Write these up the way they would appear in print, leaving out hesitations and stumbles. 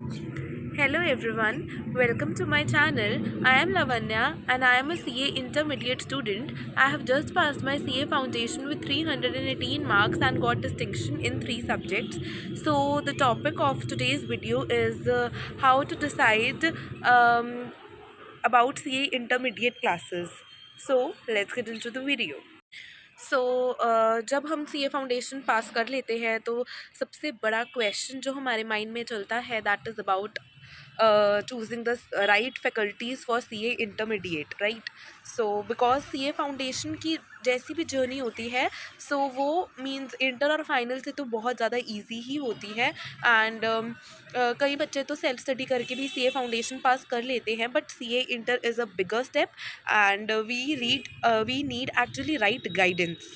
Hello everyone, welcome to my channel. I am Lavanya and I am a CA intermediate student. I have just passed my CA foundation with 318 marks and got distinction in 3 subjects. So the topic of today's video is how to decide about CA intermediate classes. So let's get into the video. जब हम सी ए foundation पास कर लेते हैं तो सबसे बड़ा question जो हमारे माइंड में चलता है that is about choosing the right faculties for CA intermediate, right? So because CA foundation की जैसी भी जर्नी होती है वो मींस इंटर और फाइनल से तो बहुत ज़्यादा इजी ही होती है एंड कई बच्चे तो सेल्फ स्टडी करके भी CA फाउंडेशन पास कर लेते हैं but CA inter is a bigger step and we need actually right guidance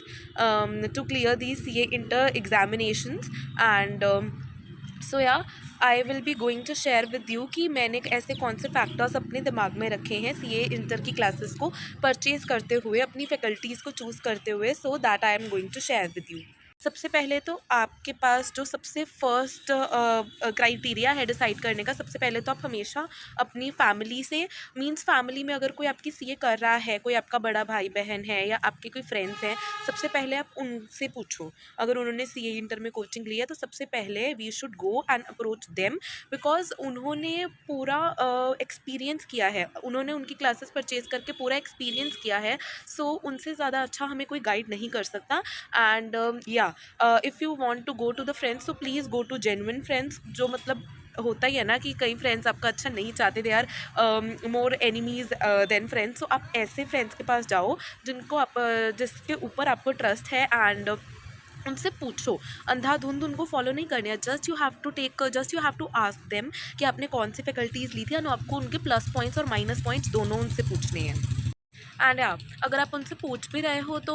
to clear these CA inter examinations and I will be going to share with you कि मैंने ऐसे कौन से फैक्टर्स अपने दिमाग में रखे हैं CA इंटर की क्लासेस को परचेज़ करते हुए अपनी फैकल्टीज़ को चूज़ करते हुए so that I am going to share with you. सबसे पहले तो आपके पास जो सबसे फर्स्ट क्राइटेरिया है डिसाइड करने का, सबसे पहले तो आप हमेशा अपनी फैमिली से मींस फैमिली में अगर कोई आपकी CA कर रहा है, कोई आपका बड़ा भाई बहन है या आपके कोई फ्रेंड्स हैं, सबसे पहले आप उनसे पूछो। अगर उन्होंने CA इंटर में कोचिंग लिया तो सबसे पहले we should go and approach them because उन्होंने पूरा एक्सपीरियंस किया है, उन्होंने उनकी क्लासेस परचेज करके पूरा एक्सपीरियंस किया है। सो उनसे ज़्यादा अच्छा हमें कोई गाइड नहीं कर सकता and if you want to go to the friends so please go to genuine friends. जो मतलब होता ही है ना कि कई फ्रेंड्स आपका अच्छा नहीं चाहते, they are more enemies than friends. So आप ऐसे फ्रेंड्स के पास जाओ जिनको आप जिसके ऊपर आपको ट्रस्ट है एंड उनसे पूछो। अंधाधुंध उनको फॉलो नहीं करनी है, just you have to ask them कि आपने कौन सी फैकल्टीज़ ली थी और आपको उनके प्लस पॉइंट्स और माइनस पॉइंट्स दोनों उनसे पूछने हैं। एंड अगर आप उनसे पूछ भी रहे हो तो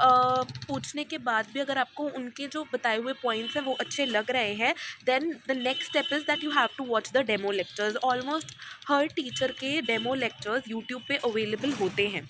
पूछने के बाद भी अगर आपको उनके जो बताए हुए पॉइंट्स हैं वो अच्छे लग रहे हैं then the next step is that you have to watch the demo lectures. Almost हर टीचर के डेमो लेक्चर्स यूट्यूब पे अवेलेबल होते हैं।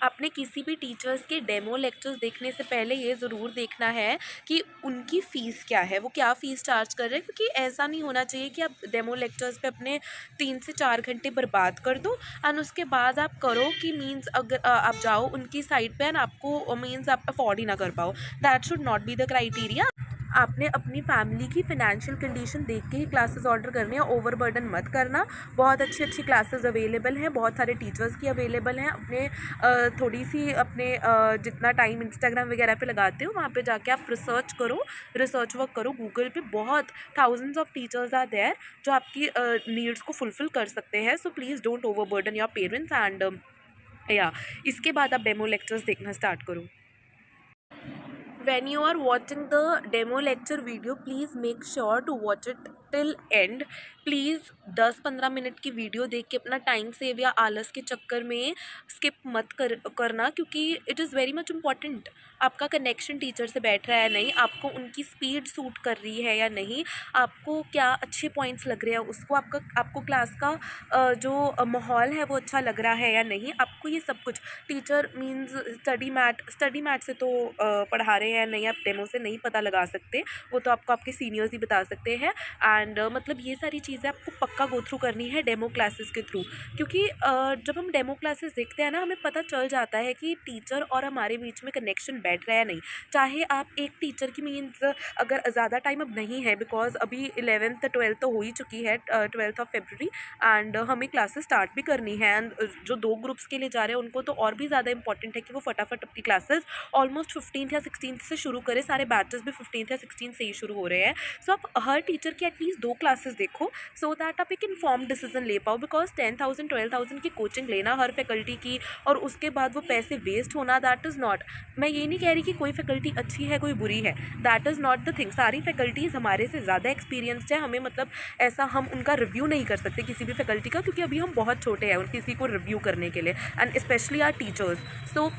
आपने किसी भी टीचर्स के डेमो लेक्चर्स देखने से पहले ये ज़रूर देखना है कि उनकी फ़ीस क्या है, वो क्या फ़ीस चार्ज कर रहे हैं, क्योंकि ऐसा नहीं होना चाहिए कि आप डेमो लेक्चर्स पे अपने 3 से 4 घंटे बर्बाद कर दो एंड उसके बाद आप करो कि मीन्स अगर आप जाओ उनकी साइट पे एंड आपको मीन्स आप अफोर्ड ही ना कर पाओ। That should not be the criteria. आपने अपनी फैमिली की फ़ाइनेंशियल कंडीशन देख के ही क्लासेस ऑर्डर करने हैं, ओवर बर्डन मत करना। बहुत अच्छी अच्छी क्लासेस अवेलेबल हैं, बहुत सारे टीचर्स की अवेलेबल हैं। अपने थोड़ी सी अपने जितना टाइम इंस्टाग्राम वगैरह पे लगाते हो वहाँ पे जाके आप रिसर्च करो, रिसर्च वर्क करो। गूगल पे बहुत thousands of teachers are there जो आपकी नीड्स को फुलफ़िल कर सकते हैं। So please don't overburden your parents and इसके बाद आप डेमो लेक्चर्स देखना स्टार्ट करो। When you are watching the demo lecture video, please make sure to watch it till end. Please 10-15 minute की वीडियो देख के अपना टाइम सेव या आलस के चक्कर में स्किप मत करना, क्योंकि it is very much important. आपका कनेक्शन टीचर से बैठ रहा है नहीं, आपको उनकी स्पीड सूट कर रही है या नहीं, आपको क्या अच्छे पॉइंट्स लग रहे हैं, उसको आपको क्लास का जो माहौल है वो अच्छा लग रहा है या नहीं, आपको ये सब कुछ टीचर मीन्स स्टडी मैट से तो पढ़ा रहे हैं नहीं, आप डेमो से नहीं पता लगा सकते, वो तो आपको आपके सीनियर्स ही बता सकते हैं। एंड मतलब ये सारी चीज़ें आपको पक्का गो थ्रू करनी है डेमो क्लासेस के थ्रू, क्योंकि जब हम डेमो क्लासेस देखते हैं ना हमें पता चल जाता है कि टीचर और हमारे बीच में कनेक्शन बैठ रहा है नहीं। चाहे आप एक टीचर की मीन्स अगर ज़्यादा टाइम अब नहीं है बिकॉज अभी 11th 12th तो हो ही चुकी है, 12th ऑफ फरवरी, एंड हमें क्लासेस स्टार्ट भी करनी है। एंड जो 2 ग्रुप्स के लिए जा रहे हैं उनको तो और भी ज़्यादा इंपॉर्टेंट है कि वो फटाफट अपनी क्लासेस ऑलमोस्ट 15th या 16th से शुरू करें। सारे बैचेस भी 15th या 16th से ही शुरू हो रहे हैं। सो आप हर टीचर की एटलीस्ट 2 क्लासेस देखो सो दैट आप एक इन्फॉर्म डिसीजन ले पाओ। बिकॉज 10,000 12,000 की कोचिंग लेना हर फैकल्टी की और उसके बाद वो पैसे वेस्ट होना, दैट इज़ नॉट। मैं ये नहीं कह रही कि कोई फैकल्टी अच्छी है कोई बुरी है, that is not the thing. सारी फैकल्टीज़ हमारे से ज़्यादा एक्सपीरियंस्ड है, हमें मतलब ऐसा हम उनका रिव्यू नहीं कर सकते किसी भी फैकल्टी का, क्योंकि अभी हम बहुत छोटे हैं किसी को रिव्यू करने के लिए, and specially are teachers. So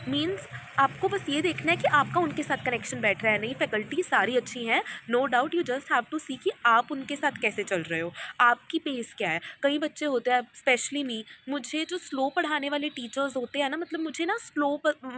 means आपको बस ये देखना है कि आपका उनके साथ कनेक्शन बैठ रहा है नहीं। फैकल्टी सारी अच्छी हैं, no doubt, you just have to see कि आप उनके साथ कैसे चल रहे हो, आपकी पेस क्या है। कई बच्चे होते हैं, स्पेशली मुझे जो स्लो पढ़ाने वाले टीचर्स होते हैं ना, मतलब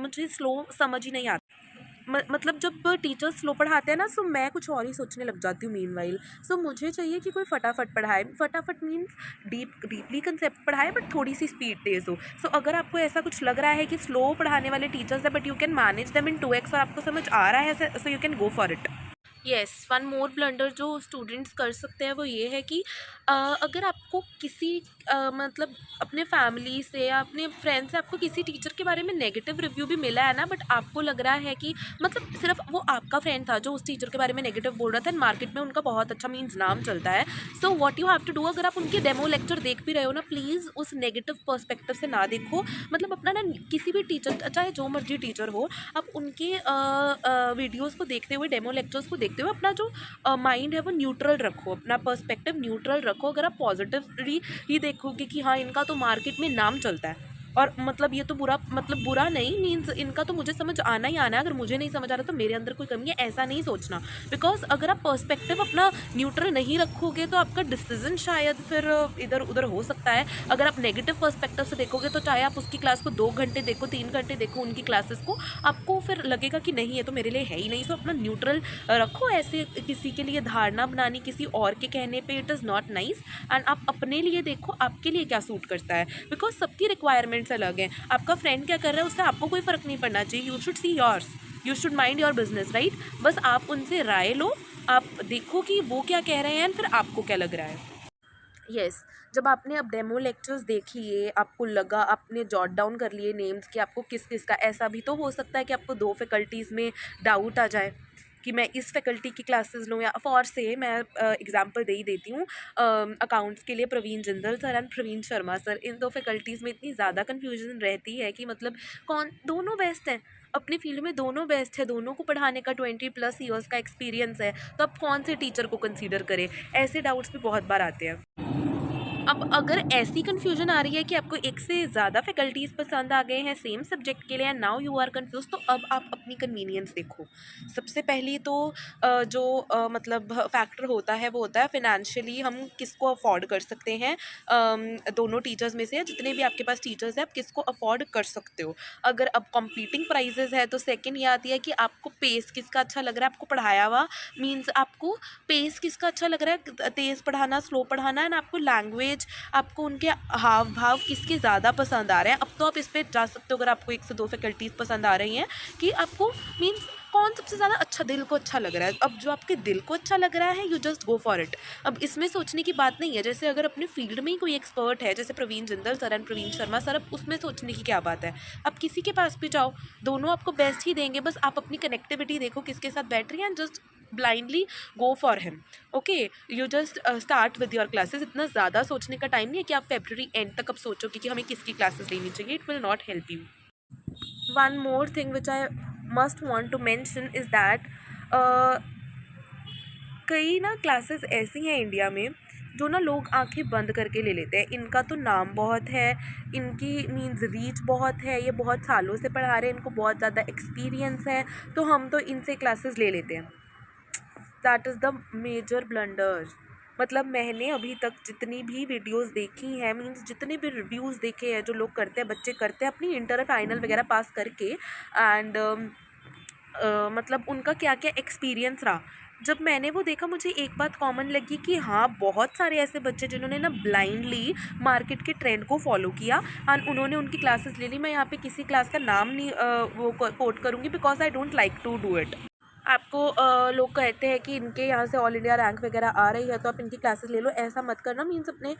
मुझे स्लो समझ ही नहीं आता। मतलब जब टीचर्स स्लो पढ़ाते हैं ना, सो मैं कुछ और ही सोचने लग जाती हूँ मीनवाइल। सो मुझे चाहिए कि कोई फटाफट पढ़ाए, फटाफट मीन्स डीपली कंसेप्ट पढ़ाए बट थोड़ी सी स्पीड तेज़ हो। सो अगर आपको ऐसा कुछ लग रहा है कि स्लो पढ़ाने वाले टीचर्स है but you can manage them in 2x और आपको समझ आ रहा है, so you can go for it. Yes, one more blunder जो स्टूडेंट्स कर सकते हैं वो ये है कि अगर आपको किसी मतलब अपने फैमिली से या अपने फ्रेंड से आपको किसी टीचर के बारे में नेगेटिव रिव्यू भी मिला है ना, बट आपको लग रहा है कि मतलब सिर्फ वो आपका फ्रेंड था जो उस टीचर के बारे में नेगेटिव बोल रहा था, मार्केट में उनका बहुत अच्छा मीन्स नाम चलता है। So what you have to do, अगर आप उनके डेमो लेक्चर देख भी रहे हो ना, प्लीज़ उस नेगेटिव पर्सपेक्टिव से ना देखो। मतलब अपना ना किसी भी टीचर, चाहे जो मर्जी टीचर हो, आप उनके वीडियोज़ को देखते हुए, डेमो लेक्चर्स को देखते हुए अपना जो माइंड है वो न्यूट्रल रखो, अपना पर्सपेक्टिव न्यूट्रल रखो। अगर आप पॉजिटिवली ही देखोगे कि हाँ इनका तो मार्केट में नाम चलता है और मतलब ये तो बुरा, मतलब बुरा नहीं मीन्स इनका तो मुझे समझ आना ही आना है, अगर मुझे नहीं समझ आ रहा तो मेरे अंदर कोई कमी है, ऐसा नहीं सोचना। बिकॉज अगर आप पर्सपेक्टिव अपना न्यूट्रल नहीं रखोगे तो आपका डिसीजन शायद फिर इधर उधर हो सकता है। अगर आप नेगेटिव पर्सपेक्टिव से देखोगे तो चाहे आप उसकी क्लास को 2 घंटे देखो, 3 घंटे देखो उनकी क्लासेस को, आपको फिर लगेगा कि नहीं ये तो मेरे लिए है ही नहीं। सो अपना न्यूट्रल रखो। ऐसे किसी के लिए धारणा बनानी किसी और के कहने पे it is not nice. And आप अपने लिए देखो आपके लिए क्या सूट करता है, बिकॉज सबकी रिक्वायरमेंट्स अलग हैं। आपका फ्रेंड क्या कर रहा है उससे आपको कोई फ़र्क नहीं पड़ना चाहिए। You should see yours, you should mind your business, right. बस आप उनसे राय लो, आप देखो कि वो क्या कह रहे हैं फिर आपको क्या लग रहा है। यस, जब आपने अब डेमो लेक्चर्स देख लिए, आपको लगा, आपने जॉट डाउन कर लिए नेम्स कि आपको किस किस का, ऐसा भी तो हो सकता है कि आपको 2 फैकल्टीज़ में डाउट आ जाए कि मैं इस फैकल्टी की क्लासेस लूँ या फॉर से मैं एग्जांपल दे ही देती हूँ। अकाउंट्स के लिए Praveen Jindal sir and Praveen Sharma sir, इन 2 फैकल्टीज़ में इतनी ज़्यादा कन्फ्यूजन रहती है कि मतलब कौन, दोनों बेस्ट हैं अपनी फील्ड में, दोनों बेस्ट है, दोनों को पढ़ाने का 20+ ईयर्स का एक्सपीरियंस है, तो अब कौन से टीचर को कंसीडर करें, ऐसे डाउट्स भी बहुत बार आते हैं। अब अगर ऐसी कन्फ्यूजन आ रही है कि आपको एक से ज़्यादा फैकल्टीज़ पसंद आ गए हैं सेम सब्जेक्ट के लिए and now you are confuse, तो अब आप अपनी कन्वीनियंस देखो। सबसे पहली तो जो मतलब फैक्टर होता है वो होता है फिनेंशियली, हम किसको अफोर्ड कर सकते हैं। दोनों टीचर्स में से जितने भी आपके पास टीचर्स हैं आप किसको अफोर्ड कर सकते हो। अगर अब कॉम्पीटिंग प्राइजेज है तो सेकेंड ये आती है कि आपको पेस किसका अच्छा लग रहा है, आपको पढ़ाया हुआ मीन्स आपको पेस किसका अच्छा लग रहा है, तेज़ पढ़ाना, स्लो पढ़ाना, एंड आपको लैंग्वेज, आपको उनके हाव भाव किसके ज़्यादा पसंद आ रहे हैं। अब तो आप इस पर जा सकते हो अगर आपको 1 से 2 फैकल्टीज़ पसंद आ रही हैं कि आपको मीन्स कौन सबसे ज़्यादा अच्छा दिल को अच्छा लग रहा है। अब जो आपके दिल को अच्छा लग रहा है you just go for it. अब इसमें सोचने की बात नहीं है, जैसे अगर अपने फील्ड में ही कोई एक्सपर्ट है जैसे Praveen Jindal sir and Praveen Sharma sir, अब उसमें सोचने की क्या बात है। आप किसी के पास भी जाओ, दोनों आपको बेस्ट ही देंगे, बस आप अपनी कनेक्टिविटी देखो किसके साथ बैठ रही हैं and just blindly go for him. Okay, you just start with your classes. इतना ज़्यादा सोचने का टाइम नहीं है कि आप फरवरी एंड तक अब सोचोगे कि हमें किसकी क्लासेस लेनी चाहिए, it will not help you. One more thing which I must want to mention is that कई ना क्लासेस ऐसी हैं इंडिया में जो ना लोग आंखें बंद करके ले लेते हैं। इनका तो नाम बहुत है, इनकी मीन्स रीच बहुत है, ये बहुत सालों से पढ़ा रहे हैं, इनको बहुत ज़्यादा एक्सपीरियंस है, तो हम तो इनसे क्लासेस ले लेते हैं। That is the major blunder. मतलब मैंने अभी तक जितनी भी वीडियोस देखी हैं, मीन्स जितने भी रिव्यूज़ देखे हैं जो लोग करते हैं, बच्चे करते हैं अपनी इंटर फाइनल वगैरह पास करके, एंड मतलब उनका क्या क्या एक्सपीरियंस रहा। जब मैंने वो देखा मुझे एक बात कॉमन लगी कि हाँ बहुत सारे ऐसे बच्चे जिन्होंने ना ब्लाइंडली मार्केट के ट्रेंड को फॉलो किया एंड उन्होंने उनकी क्लासेस ले ली। मैं यहाँ पे किसी क्लास का नाम नहीं वो कोट करूँगी because I don't like to do it. आपको लोग कहते हैं कि इनके यहाँ से ऑल इंडिया रैंक वगैरह आ रही है तो आप इनकी क्लासेस ले लो, ऐसा मत करना। मीन्स अपने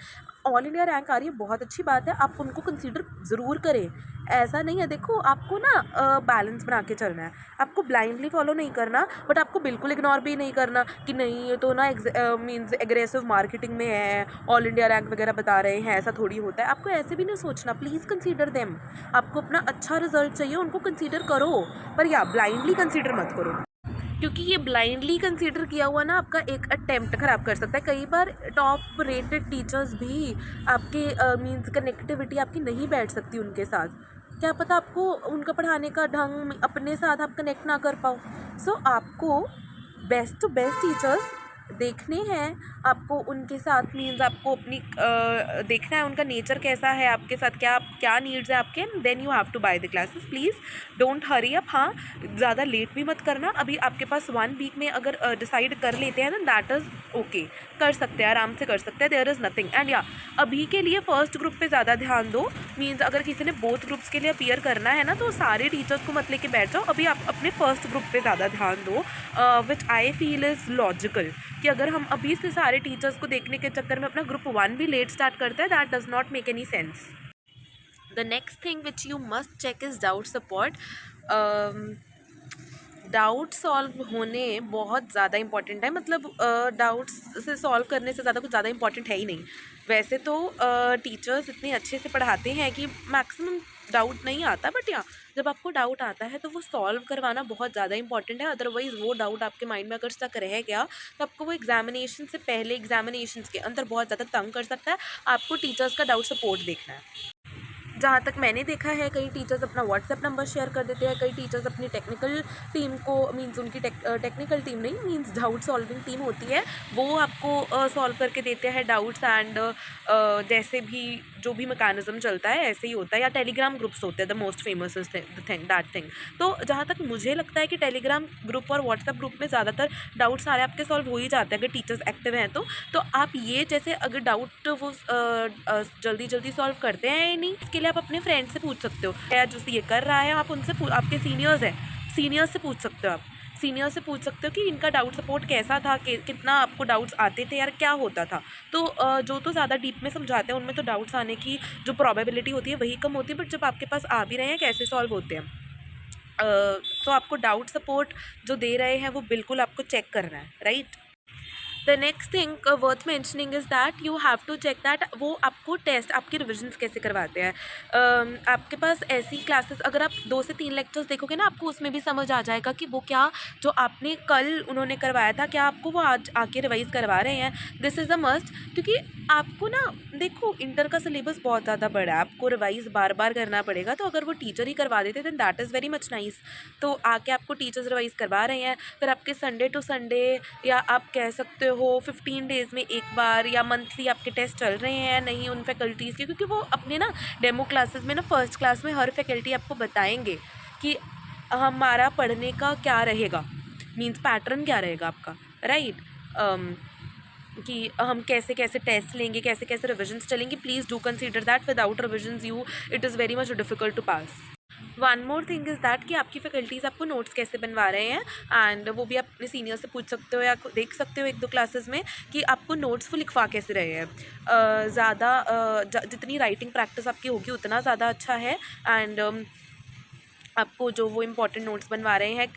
ऑल इंडिया रैंक आ रही है बहुत अच्छी बात है, आप उनको कंसीडर ज़रूर करें, ऐसा नहीं है। देखो आपको ना बैलेंस बना के चलना है, आपको ब्लाइंडली फॉलो नहीं करना, बट आपको बिल्कुल इग्नोर भी नहीं करना कि नहीं ये तो ना मीन्स एग्रेसिव मार्केटिंग में है, ऑल इंडिया रैंक वगैरह बता रहे हैं, ऐसा थोड़ी होता है। आपको ऐसे भी नहीं सोचना, प्लीज़ कंसीडर देम। आपको अपना अच्छा रिजल्ट चाहिए, उनको कंसीडर करो, पर या ब्लाइंडली कंसीडर मत करो, क्योंकि ये ब्लाइंडली कंसीडर किया हुआ ना आपका एक अटेम्प्ट ख़राब कर सकता है। कई बार टॉप रेटेड टीचर्स भी आपके मीन्स कनेक्टिविटी आपकी नहीं बैठ सकती उनके साथ, क्या पता आपको उनका पढ़ाने का ढंग अपने साथ आप कनेक्ट ना कर पाओ। सो आपको बेस्ट टू बेस्ट टीचर्स देखने हैं आपको उनके साथ, मीन्स आपको अपनी देखना है उनका नेचर कैसा है, आपके साथ क्या नीड्स है आपके, then you have to buy the classes. Please don't hurry up. हाँ, ज़्यादा लेट भी मत करना। अभी आपके पास 1 वीक में अगर डिसाइड कर लेते हैं ना, दैट इज़ ओके, कर सकते हैं, आराम से कर सकते हैं, देयर इज़ नथिंग। एंड या अभी के लिए फर्स्ट ग्रुप पे ज़्यादा ध्यान दो। मीन्स अगर किसी ने बोथ ग्रुप्स के लिए अपीयर करना है ना, तो सारे टीचर्स को मत लेके बैठ जाओ, अभी आप अपने फर्स्ट ग्रुप पे ज़्यादा ध्यान दो, विच आई फील इज़ लॉजिकल। कि अगर हम अभी से सारे टीचर्स को देखने के चक्कर में अपना ग्रुप 1 भी लेट स्टार्ट करते हैं, that does not make any sense. The next thing which you must check is doubt support. Doubt solve होने बहुत ज़्यादा इंपॉर्टेंट है, मतलब डाउट्स से सॉल्व करने से ज़्यादा कुछ ज़्यादा इंपॉर्टेंट है ही नहीं। वैसे तो टीचर्स इतने अच्छे से पढ़ाते हैं कि मैक्सिमम डाउट नहीं आता, बट या जब आपको डाउट आता है तो वो सॉल्व करवाना बहुत ज़्यादा इंपॉर्टेंट है। अदरवाइज़ वो डाउट आपके माइंड में अगर स्टक रह गया तो आपको वो एग्जामिनेशन से पहले, एग्जामिनेशन के अंदर बहुत ज़्यादा तंग कर सकता है। आपको टीचर्स का डाउट सपोर्ट देखना है। जहाँ तक मैंने देखा है, कई टीचर्स अपना व्हाट्सएप नंबर शेयर कर देते हैं, कई टीचर्स अपनी टेक्निकल टीम को, मींस उनकी टेक्निकल टीम नहीं, मींस डाउट सॉल्विंग टीम होती है, वो आपको सॉल्व करके देते हैं डाउट्स। एंड जैसे भी जो भी मैकेनिज्म चलता है ऐसे ही होता है। या टेलीग्राम ग्रुप्स होते हैं, the most famous is that thing. तो जहाँ तक मुझे लगता है कि टेलीग्राम ग्रुप और व्हाट्सएप ग्रुप में ज़्यादातर डाउट सारे आपके सॉल्व हो ही जाते हैं अगर टीचर्स एक्टिव हैं तो आप ये, जैसे अगर डाउट वो जल्दी जल्दी सॉल्व करते हैं या नहीं, इसके लिए आप अपने फ्रेंड से पूछ सकते हो, या जो ये कर रहा है आप उनसे, आपके सीनियर्स हैं, सीनियर्स से पूछ सकते हो। आप सीनियर से पूछ सकते हो कि इनका डाउट सपोर्ट कैसा था, कितना आपको डाउट्स आते थे, यार क्या होता था। तो जो तो ज़्यादा डीप में समझाते हैं उनमें तो डाउट्स आने की जो प्रोबेबिलिटी होती है वही कम होती है, बट जब आपके पास आ भी रहे हैं कैसे सॉल्व होते हैं। तो आपको डाउट सपोर्ट जो दे रहे हैं वो बिल्कुल आपको चेक करना है, right. The next thing worth mentioning is that you have to check that वो आपको टेस्ट, आपके रिविजन्स कैसे करवाते हैं। आपके पास ऐसी क्लासेस अगर आप 2 से 3 लेक्चर्स देखोगे ना, आपको उसमें भी समझ आ जाएगा कि वो क्या जो आपने कल उन्होंने करवाया था, क्या आपको वो आज आके रिवाइज़ करवा रहे हैं। दिस इज़ अ मस्ट, क्योंकि आपको ना देखो इंटर का सिलेबस बहुत ज़्यादा बड़ा है, आपको रिवाइज़ बार बार करना पड़ेगा। तो अगर वो टीचर ही करवा देते then that is very much nice. तो आके आपको टीचर्स रिवाइज़ करवा रहे हैं, फिर आपके संडे टू संडे, या आप कह सकते हो 15 डेज़ में एक बार, या मंथली आपके टेस्ट चल रहे हैं नहीं उन फैकल्टीज़ के, क्योंकि वो अपने ना डेमो क्लासेस में ना फर्स्ट क्लास में हर फैकल्टी आपको बताएंगे कि हमारा पढ़ने का क्या रहेगा, मीन्स पैटर्न क्या रहेगा आपका, राइट। कि हम कैसे कैसे टेस्ट लेंगे, कैसे कैसे रिविजन्स चलेंगे। Please do consider that without revisions you it is very much difficult to pass. One more thing is that कि आपकी फैकल्टीज़ आपको नोट्स कैसे बनवा रहे हैं, एंड वो भी आप अपने सीनियर से पूछ सकते हो या देख सकते हो 1-2 क्लासेस में कि आपको नोट्स वो लिखवा कैसे रहे हैं। जितनी राइटिंग प्रैक्टिस आपकी होगी उतना ज़्यादा अच्छा है। एंड आपको जो वो इम्पॉर्टेंट नोट्स बनवा रहे हैं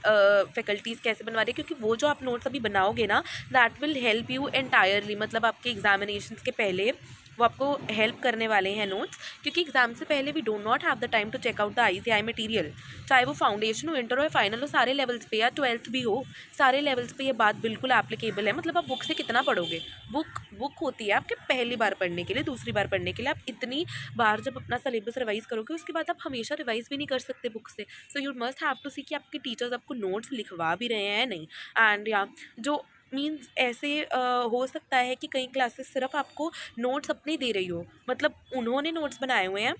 फैकल्टीज़ कैसे बनवा रही है, क्योंकि वो जो आप नोट्स अभी बनाओगे ना, that will help you entirely, मतलब आपके एग्जामिनेशंस के पहले वो आपको हेल्प करने वाले हैं नोट्स। क्योंकि एग्जाम से पहले we do not have the time to check out the ICI material, चाहे वो फाउंडेशन हो, इंटर हो, फाइनल हो, सारे लेवल्स पे, या 12th भी हो, सारे लेवल्स पे ये बात बिल्कुल एप्लीकेबल है। मतलब आप बुक से कितना पढ़ोगे, बुक होती है आपके पहली बार पढ़ने के लिए, दूसरी बार पढ़ने के लिए। आप इतनी बार जब अपना सिलेबस रिवाइज़ करोगे उसके बाद आप हमेशा रिवाइज़ भी नहीं कर सकते बुक से। So you must have to see कि आपके टीचर्स आपको नोट्स लिखवा भी रहे हैं नहीं। एंड या जो मीन्स ऐसे हो सकता है कि कई क्लासेस सिर्फ आपको नोट्स अपने दे रही हो, मतलब उन्होंने नोट्स बनाए हुए हैं,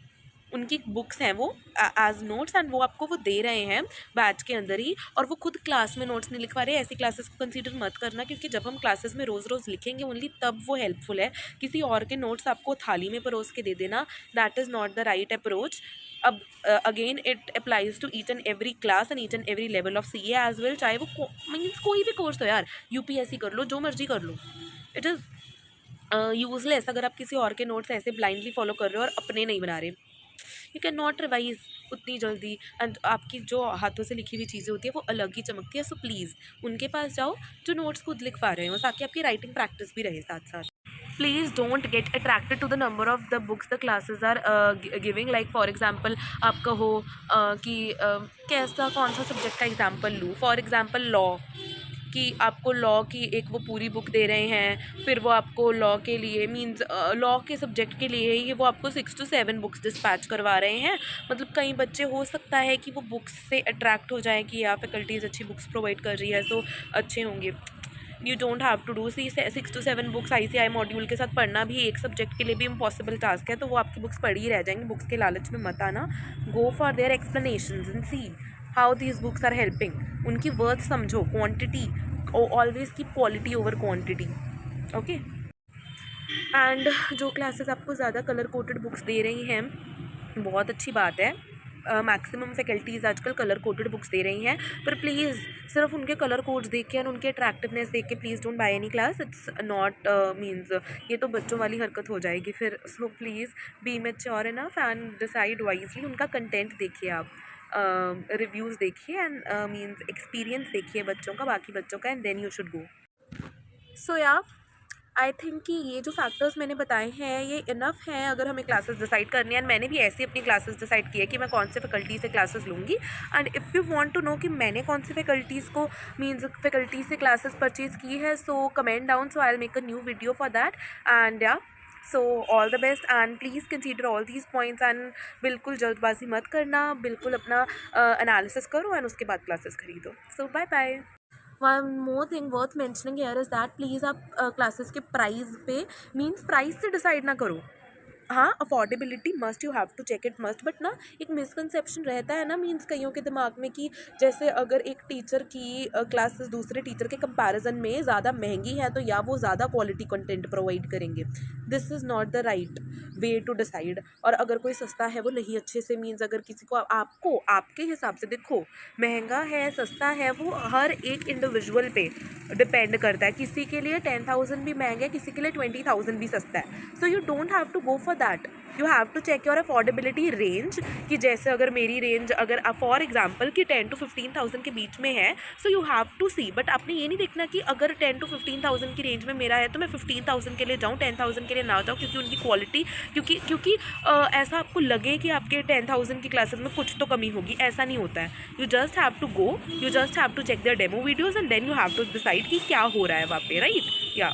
उनकी बुक्स हैं वो एज नोट्स, एंड वो आपको वो दे रहे हैं बैच के अंदर ही, और वो खुद क्लास में नोट्स नहीं लिखवा रहे। ऐसी क्लासेस को कंसीडर मत करना, क्योंकि जब हम क्लासेस में रोज़ रोज़ लिखेंगे ओनली तब वो हेल्पफुल है। किसी और के नोट्स आपको थाली में परोस के दे देना, that is not the right approach. अब again it applies to each and every class and each and every level of CA as well, चाहे वो मीन्स कोई भी कोर्स हो यार, UPSC कर लो, जो मर्जी कर लो। इट इज़ यूजलेस अगर आप किसी और के नोट्स ऐसे ब्लाइंडली फॉलो कर रहे हो और अपने नहीं बना रहे। यू कैन नॉट रिवाइज उतनी जल्दी, एंड आपकी जो हाथों से लिखी हुई चीज़ें होती है वो अलग ही चमकती है। सो प्लीज़ उनके पास जाओ जो नोट्स खुद लिखवा रहे हो, ताकि आपकी राइटिंग प्रैक्टिस भी रहे साथ साथ। Please don't get attracted to the number of the books the classes are giving. Like for example आप कहो कि कैसा कौन सा सब्जेक्ट का एग्जाम्पल लूँ, फॉर एग्जाम्पल लॉ, कि आपको लॉ की एक वो पूरी बुक दे रहे हैं, फिर वो आपको लॉ के लिए मींस लॉ के सब्जेक्ट के लिए ही वो आपको 6 to 7 बुक्स डिस्पैच करवा रहे हैं। मतलब कई बच्चे हो सकता है कि वो बुक्स से अट्रैक्ट हो जाएं कि यार फैकल्टीज़ अच्छी बुक्स प्रोवाइड कर रही है तो अच्छे होंगे। You don't have to do 6 to 7 books ICI module के साथ पढ़ना भी एक सब्जेक्ट के लिए भी इम्पॉसिबल टास्क है, तो वो आपकी बुक्स पढ़ी ही रह जाएंगी, बुक्स के लालच में मत आना। Go for their explanations and see how these books are helping, उनकी वर्थ समझो, quantity, always keep quality over quantity, okay. And जो क्लासेस आपको ज़्यादा कलर कोटेड बुक्स दे रही हैं, बहुत अच्छी बात है, मैक्सिमम फैकल्टीज़ आजकल कलर कोटेड बुक्स दे रही हैं, पर प्लीज़ सिर्फ उनके कलर कोड्स देख के और उनके अट्रैक्टिवनेस देख के please don't by any class, it's not means ये तो बच्चों वाली हरकत हो जाएगी फिर। So please be mature enough and decide wisely, उनका कंटेंट देखिए आप, रिव्यूज़ देखिए एंड मीन्स एक्सपीरियंस देखिए बच्चों का, बाकी बच्चों का, and then you should go. So yeah I think कि ये जो फैक्टर्स मैंने बताए हैं ये इनफ हैं अगर हमें क्लासेस डिसाइड करनी है। एंड मैंने भी ऐसे अपनी क्लासेस डिसाइड की है कि मैं कौन से फैकल्टी से क्लासेस लूँगी। And if you want to know कि मैंने कौन से फैकल्टीज़ को मीन्स फैकल्टी से क्लासेस परचेज़ की है, so comment down, so I will make a new video for that. And yeah so all the best and please consider all these points and बिल्कुल जल्दबाजी मत करना, बिल्कुल अपना एनालिसिस करो एंड उसके बाद क्लासेस खरीदो। So bye bye. One more thing worth mentioning here is that please आप क्लासेस के प्राइस पे मीन्स प्राइस से डिसाइड ना करो। हाँ, affordability must, you have to check it must, but ना एक मिसकंसेप्शन रहता है ना मीन्स कईयों के दिमाग में कि जैसे अगर एक टीचर की क्लासेस दूसरे टीचर के कंपैरिजन में ज़्यादा महंगी है तो या वो ज़्यादा क्वालिटी कंटेंट प्रोवाइड करेंगे। This is not the right way to decide. और अगर कोई सस्ता है वो नहीं अच्छे से मीन्स अगर किसी को आपको आपके हिसाब से देखो, महंगा है सस्ता है वो हर एक इंडिविजुअल पे डिपेंड करता है। किसी के लिए 10,000 भी महंगा है, किसी के लिए 20,000 भी सस्ता है। So you don't have to go for that, you have to check your affordability range, कि जैसे अगर मेरी रेंज अगर फॉर एग्जांपल कि 10 to 15,000 के बीच में है, so you have to see. But आपने ये नहीं देखना कि अगर 10 to 15,000 की रेंज में मेरा है तो मैं 15,000 के लिए जाऊँ, 10,000 के लिए ना जाऊँ, क्योंकि उनकी क्वालिटी क्योंकि ऐसा आपको लगे कि आपके 10,000 की क्लासेस में कुछ तो कमी होगी, ऐसा नहीं होता है। You just have to go, you just have to check their demo videos and then you have to decide कि क्या हो रहा है वहाँ पे, राइट या